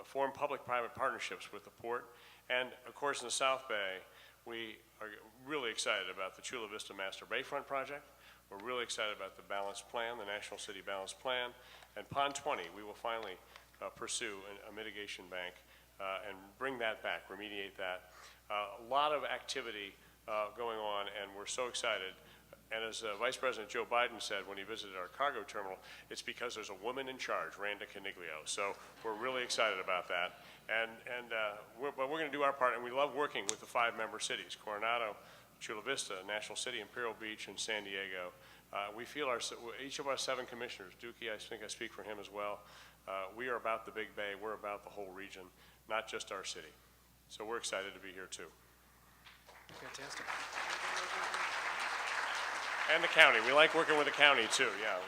form public-private partnerships with the port. And of course, in the South Bay, we are really excited about the Chula Vista Master Bayfront project. We're really excited about the Balanced Plan, the National City Balanced Plan. And Pond 20, we will finally pursue a mitigation bank and bring that back, remediate that. A lot of activity going on, and we're so excited. And as Vice President Joe Biden said when he visited our cargo terminal, it's because there's a woman in charge, Randa Caniglio. So we're really excited about that. But we're going to do our part, and we love working with the 5 member cities, Coronado, Chula Vista, National City, Imperial Beach, and San Diego. We feel each of our 7 commissioners, Dookie, I think I speak for him as well, we are about the Big Bay, we're about the whole region, not just our city. So we're excited to be here too. Fantastic. And the county. We like working with the county too. Yeah.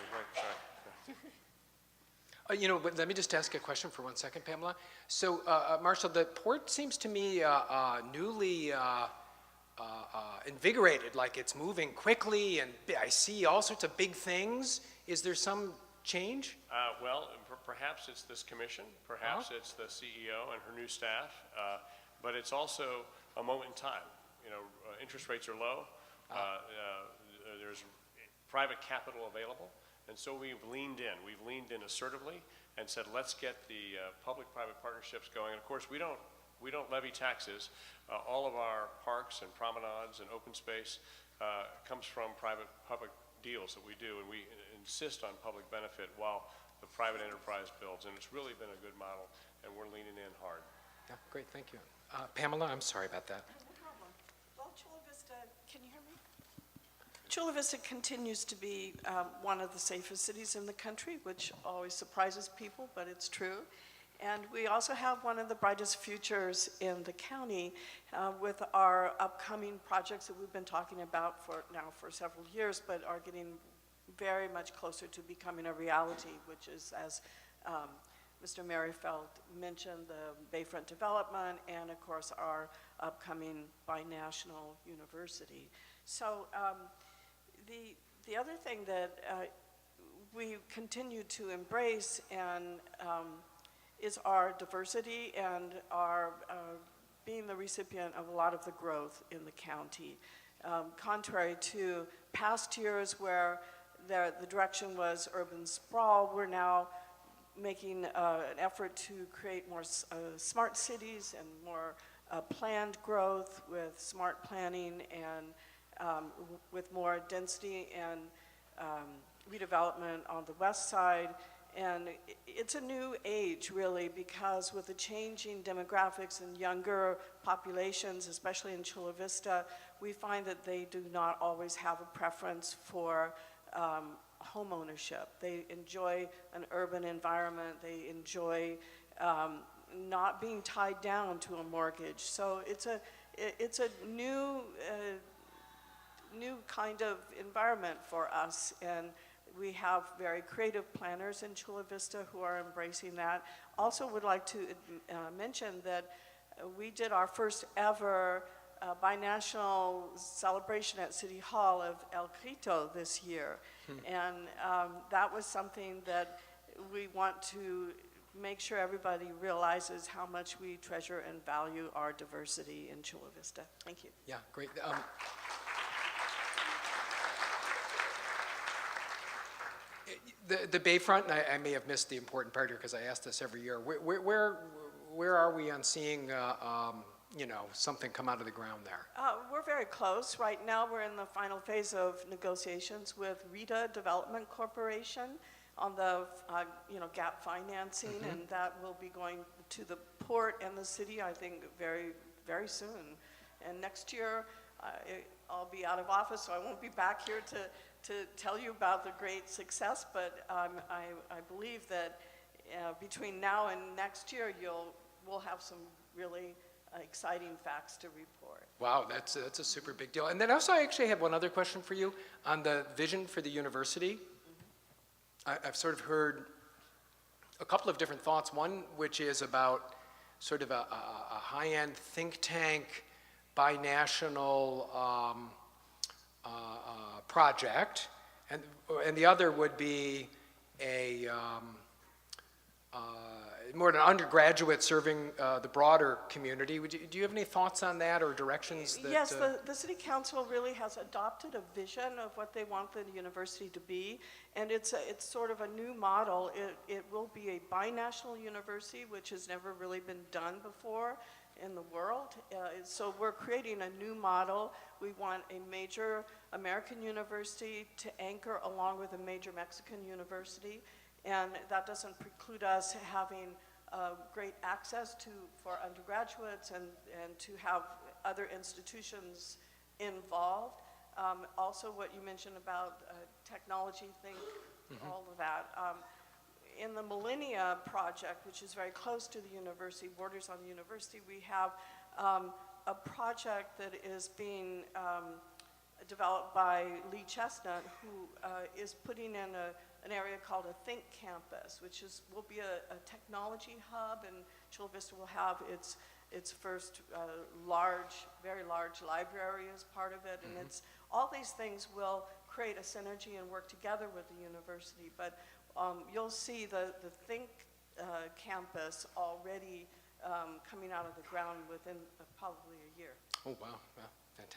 You know, but let me just ask a question for 1 second, Pamela. So, Marshall, the port seems to me newly invigorated, like it's moving quickly, and I see all sorts of big things. Is there some change? Well, perhaps it's this commission. Perhaps it's the CEO and her new staff. But it's also a moment in time. You know, interest rates are low. There's private capital available, and so we've leaned in. We've leaned in assertively and said, let's get the public-private partnerships going. And of course, we don't levy taxes. All of our parks and promenades and open space comes from private-public deals that we do, and we insist on public benefit while the private enterprise builds. And it's really been a good model, and we're leaning in hard. Yeah, great, thank you. Pamela, I'm sorry about that. No problem. Well, Chula Vista, can you hear me? Chula Vista continues to be one of the safest cities in the country, which always surprises people, but it's true. And we also have one of the brightest futures in the county with our upcoming projects that we've been talking about for several years, but are getting very much closer to becoming a reality, which is, as Mr. Merrifield mentioned, the Bayfront development and, of course, our upcoming binational university. So the other thing that we continue to embrace and is our diversity and our being the recipient of a lot of the growth in the county. Contrary to past years where the direction was urban sprawl, we're now making an effort to create more smart cities and more planned growth with smart planning and with more density and redevelopment on the west side. And it's a new age, really, because with the changing demographics and younger populations, especially in Chula Vista, we find that they do not always have a preference for home ownership. They enjoy an urban environment. They enjoy not being tied down to a mortgage. So it's a new kind of environment for us, and we have very creative planners in Chula Vista who are embracing that. Also would like to mention that we did our first ever binational celebration at City Hall of El Grito this year. And that was something that we want to make sure everybody realizes how much we treasure and value our diversity in Chula Vista. Thank you. Yeah, great. The Bayfront, and I may have missed the important part here because I ask this every year. Where are we on seeing you know, something come out of the ground there? We're very close. Right now we're in the final phase of negotiations with Rita Development Corporation on the gap financing, and that will be going to the port and the city, I think, very, very soon. And next year, I'll be out of office, so I won't be back here to tell you about the great success, but I believe that between now and next year, we'll have some really exciting facts to report. Wow, that's a super big deal. And then also, I actually have one other question for you on the vision for the university. I've sort of heard a couple of different thoughts. One, which is about sort of a high-end think tank, binational project, and the other would be a more an undergraduate serving the broader community. Do you have any thoughts on that or directions? That, yes, the City Council really has adopted a vision of what they want the university to be, and it's sort of a new model. It will be a binational university, which has never really been done before in the world. So we're creating a new model. We want a major American university to anchor along with a major Mexican university. And that doesn't preclude us having great access for undergraduates and to have other institutions involved. Also what you mentioned about technology, all of that. In the Millennia Project, which is very close to the university, borders on the university, we have a project that is being developed by Lee Chestnut, who is putting in an area called a Think Campus, which will be a technology hub, and Chula Vista will have its first very large library as part of it, and all these things will create a synergy and work together with the university. But you'll see the Think Campus already coming out of the ground within probably a year. Oh, wow.